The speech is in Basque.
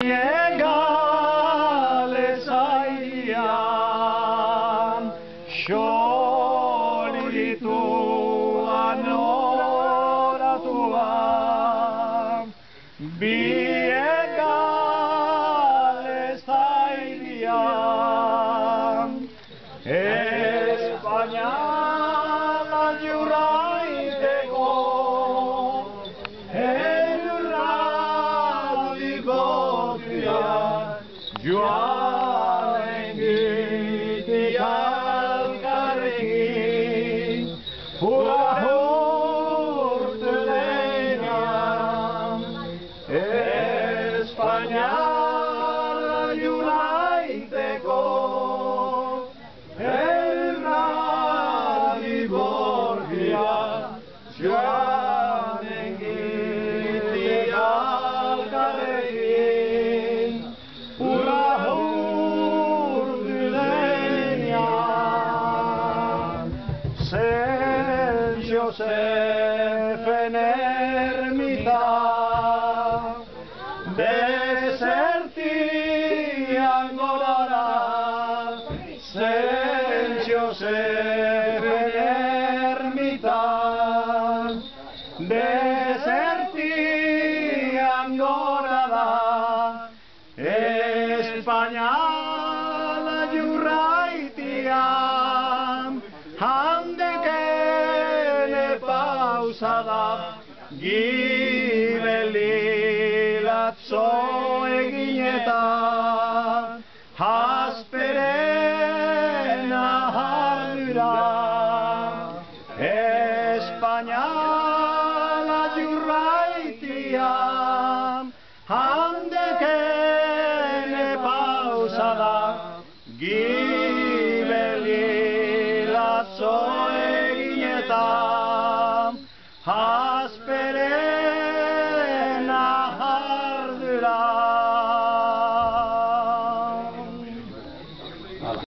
Egale zaian, xolituan oratuan, bi egale zaian, Espainiala juraiteko, joan engitik alkarrekin, hura urte denean, Espainiara juraiteko, erradi borgia, joan engitik alkarrekin, San Josefen ermita desertian gorara, San Josefen ermita desertian gorara, Espainiala jurraitian handekene pausada, gibelilatzo egineta, hasperena jaldura, Espainiala jurraitian handekene pausada,